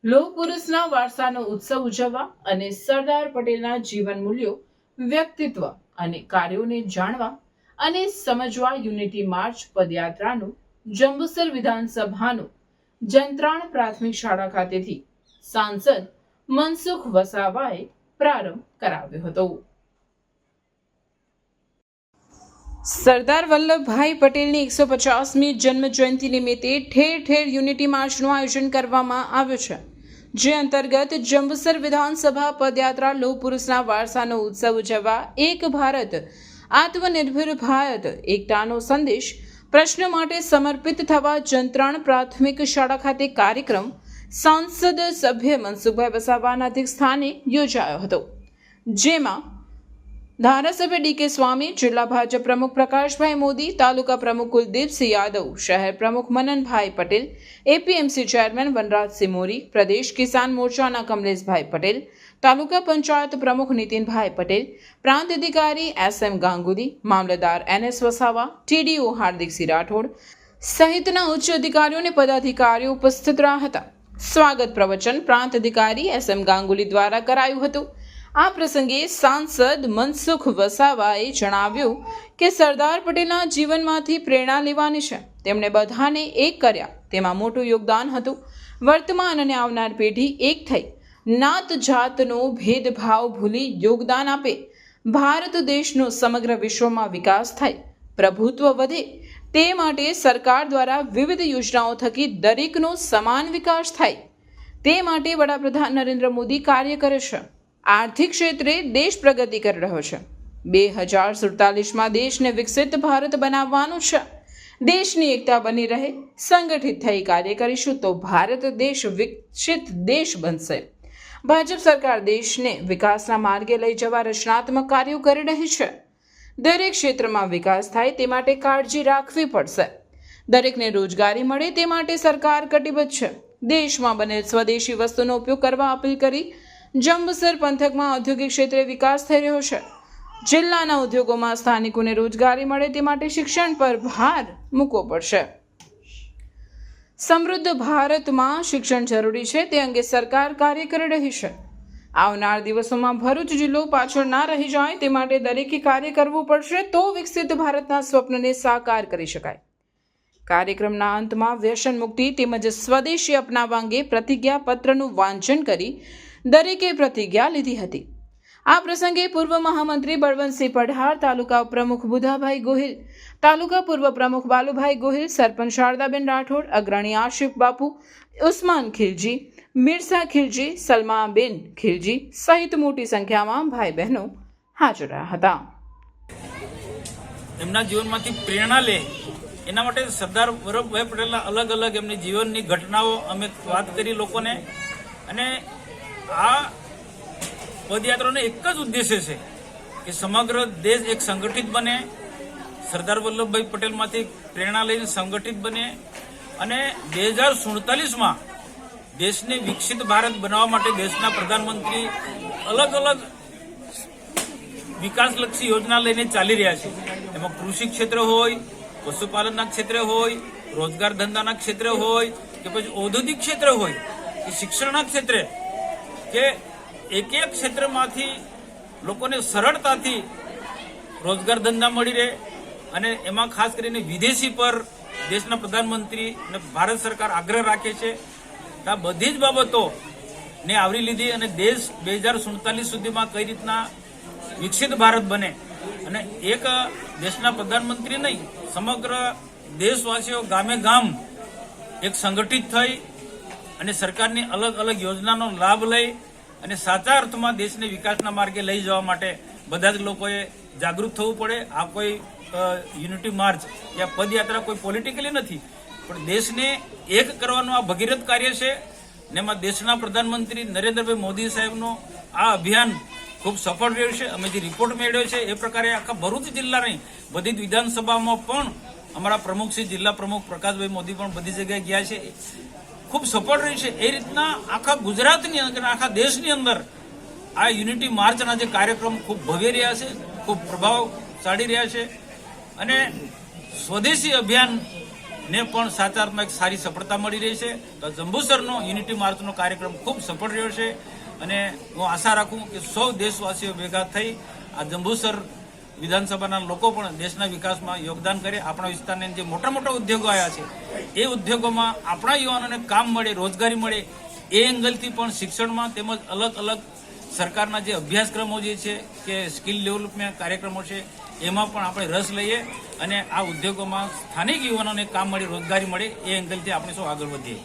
લોહ પુરુષના વારસાનો ઉત્સવ ઉજવવા અને સરદાર પટેલના જીવન મૂલ્યો, વ્યક્તિત્વ અને કાર્યોને જાણવા અને સમજવા યુનિટી માર્ચ પદયાત્રાનું જંબુસર વિધાનસભાનું જંત્રાણ પ્રાથમિક શાળા ખાતેથી સાંસદ મનસુખ વસાવાએ પ્રારંભ કરાવ્યો હતો. સરદાર વલ્લભભાઈ પટેલની 150મી જન્મ જયંતિ નિમિત્તે ઠેર ઠેર યુનિટી માર્ચનું આયોજન કરવામાં આવ્યું છે, જે અંતર્ગત જંબુસર વિધાનસભા પદયાત્રા લોહ પુરુષના વારસાનો ઉત્સવ ઉજવવા એક ભારત આત્મનિર્ભર ભારત એકતાનો સંદેશ પ્રશ્ન માટે સમર્પિત થવા જંત્રાણ પ્રાથમિક શાળા ખાતે કાર્યક્રમ સાંસદ સભ્ય મનસુખભાઈ વસાવાના અધ્યક્ષસ્થાને યોજાયો હતો, જેમાં ધારાસભ્ય ડી.કે. સ્વામી, જિલ્લા ભાજપ પ્રમુખ પ્રકાશભાઈ મોદી, તાલુકા પ્રમુખ કુલદીપસિંહ યાદવ, શહેર પ્રમુખ મનનભાઈ પટેલ, એપીએમસી ચેરમેન વનરાજસિંહ મોરી, પ્રદેશ કિસાન મોરચાના કમલેશભાઈ પટેલ, તાલુકા પંચાયત પ્રમુખ નીતિનભાઈ પટેલ, પ્રાંત અધિકારી એસ.એમ. ગાંગુલી, મામલતદાર એન.એસ. વસાવા, ટીડીઓ હાર્દિકસિંહ રાઠોડ સહિતના ઉચ્ચ અધિકારીઓ અને પદાધિકારીઓ ઉપસ્થિત રહ્યા હતા. સ્વાગત પ્રવચન પ્રાંત અધિકારી એસ.એમ. ગાંગુલી દ્વારા કરાયું હતું. આ પ્રસંગે સાંસદ મનસુખ વસાવાએ જણાવ્યું કે સરદાર પટેલના જીવનમાંથી પ્રેરણા લેવાની છે. તેમણે બધાને એક કર્યા, તેમાં મોટું યોગદાન હતું. વર્તમાન અને આવનાર પેઢી એક થઈ નાત જાતનો ભેદભાવ ભૂલી યોગદાન આપે, ભારત દેશનો સમગ્ર વિશ્વમાં વિકાસ થાય, પ્રભુત્વ વધે, તે માટે સરકાર દ્વારા વિવિધ યોજનાઓ થકી દરેકનો સમાન વિકાસ થાય, તે માટે વડાપ્રધાન નરેન્દ્ર મોદી કાર્ય કરે છે. આર્થિક ક્ષેત્રે દેશ પ્રગતિ કરી રહ્યો છે. 2047માં દેશને વિકસિત ભારત બનાવવાનું છે. દેશની એકતા બની રહે, સંગઠિત થઈ કાર્ય કરીશું તો ભારત દેશ વિકસિત દેશ બનશે. ભાજપ સરકાર દેશને વિકાસના માર્ગે લઈ જવા રચનાત્મક કાર્યો કરી રહી છે. દરેક ક્ષેત્રમાં વિકાસ થાય તે માટે કાળજી રાખવી પડશે. દરેકને રોજગારી મળે તે માટે સરકાર કટિબદ્ધ છે. દેશમાં બનેલ સ્વદેશી વસ્તુનો ઉપયોગ કરવા અપીલ કરી. જંબુસર પંથકમાં ઔદ્યોગિક ક્ષેત્રે વિકાસ થઈ રહ્યો છે. જિલ્લાના ઉદ્યોગોમાં સ્થાનિકોને રોજગારી મળે તે માટે શિક્ષણ પર ભાર મૂકવો પડશે. સમૃદ્ધ ભારતમાં શિક્ષણ જરૂરી છે, તે અંગે સરકાર કાર્ય કરી રહી છે. આવનાર દિવસોમાં ભરૂચ જિલ્લો પાછળ ના રહી જાય તે માટે દરેકે કાર્ય કરવું પડશે, તો વિકસિત ભારતના સ્વપ્નને સાકાર કરી શકાય. કાર્યક્રમના અંતમાં વ્યસન મુક્તિ તેમજ સ્વદેશી અપનાવવા અંગે પ્રતિજ્ઞા પત્રનું વાંચન કરી દરેકે પ્રતિજ્ઞા લીધી હતી. આ પ્રસંગે પૂર્વ મહામંત્રી બળવંતસિંહ પઢાર, તાલુકા પ્રમુખ બુધાભાઈ ગોહિલ, તાલુકા પૂર્વ પ્રમુખ બાલુભાઈ ગોહિલ, સરપંચ શારદાબેન રાઠોડ, અગ્રણી આશિફ બાપુ, ઉસ્માન ખિલજી, મિર્ઝા ખિલજી, સલમાબેન ખિલજી સહિત મોટી સંખ્યામાં ભાઈ બહેનો હાજર રહ્યા હતા. એમના જીવનમાંથી પ્રેરણા લે એના માટે સરદાર વલ્લભભાઈ પટેલના અલગ અલગ એમની જીવનની ઘટનાઓ અમે વાત કરી લોકોને. અને આ પદયાત્રાનો એક જ ઉદ્દેશ્ય છે કે સમગ્ર દેશ એક સંગઠિત બને, સરદાર વલ્લભભાઈ પટેલમાંથી પ્રેરણા લઈને સંગઠિત બને અને 2047માં દેશને વિકસિત ભારત બનાવવા માટે દેશના પ્રધાનમંત્રી અલગ અલગ વિકાસલક્ષી યોજના લઈને ચાલી રહ્યા છે. એમાં કૃષિ ક્ષેત્ર હોય, પશુપાલનના ક્ષેત્રે હોય, રોજગાર ધંધાના ક્ષેત્રે હોય કે પછી ઔદ્યોગિક ક્ષેત્ર હોય કે શિક્ષણના ક્ષેત્રે, કે એક એક ક્ષેત્રમાંથી લોકોને સરળતાથી રોજગાર ધંધા મળી રહે. અને એમાં ખાસ કરીને વિદેશી પર દેશના પ્રધાનમંત્રી અને ભારત સરકાર આગ્રહ રાખે છે. આ બધી જ બાબતોને આવરી લીધી અને દેશ 2047 સુધીમાં કઈ રીતના વિકસિત ભારત બને અને એક દેશના પ્રધાનમંત્રી નહીં, સમગ્ર દેશવાસીઓ ગામે ગામ એક સંગઠિત થઈ અને સરકારની અલગ અલગ યોજનાનો લાભ લઈ અને સાચા અર્થમાં દેશને વિકાસના માર્ગે લઈ જવા માટે બધા જ લોકોએ જાગૃત થવું પડે. આ કોઈ યુનિટી માર્ચ યા પદયાત્રા કોઈ પોલિટિકલી નથી, પણ દેશને એક કરવાનું આ ભગીરથ કાર્ય છે. ને એમાં દેશના પ્રધાનમંત્રી નરેન્દ્રભાઈ મોદી સાહેબનું આ અભિયાન ખૂબ સફળ રહ્યું છે. અમે જે રિપોર્ટ મેળવ્યો છે એ પ્રકારે આખા ભરૂચ જિલ્લાની બધી જ વિધાનસભામાં પણ અમારા પ્રમુખ શ્રી જિલ્લા પ્રમુખ પ્રકાશભાઈ મોદી પણ બધી જગ્યાએ ગયા છે. ખૂબ સફળ રહ્યું છે. એ રીતના આખા ગુજરાતની અંદર, આખા દેશની અંદર આ યુનિટી માર્ચના જે કાર્યક્રમ ખૂબ ભવ્ય રહ્યા છે, ખૂબ પ્રભાવશાળી રહ્યા છે. અને સ્વદેશી અભિયાન ને પણ સાચા અર્થમાં એક સારી સફળતા મળી રહી છે. તો જંબુસરનો યુનિટી માર્ચનો કાર્યક્રમ ખૂબ સફળ રહ્યો છે અને હું આશા રાખું કે સૌ દેશવાસીઓ ભેગા થઈ આ જંબુસર વિધાનસભાના લોકો પણ દેશના વિકાસમાં યોગદાન કરે. આપણા વિસ્તારને જે મોટા મોટા ઉદ્યોગો આવ્યા છે એ ઉદ્યોગોમાં આપણા યુવાનોને કામ મળે, રોજગારી મળે, એ એંગલથી પણ શિક્ષણમાં તેમજ અલગ અલગ સરકારના જે અભ્યાસક્રમો જે છે કે સ્કિલ ડેવલપમેન્ટ કાર્યક્રમો છે એમાં પણ આપણે રસ લઈએ અને આ ઉદ્યોગોમાં સ્થાનિક યુવાનોને કામ મળે, રોજગારી મળે, એ એંગલથી આપણે સૌ આગળ વધીએ.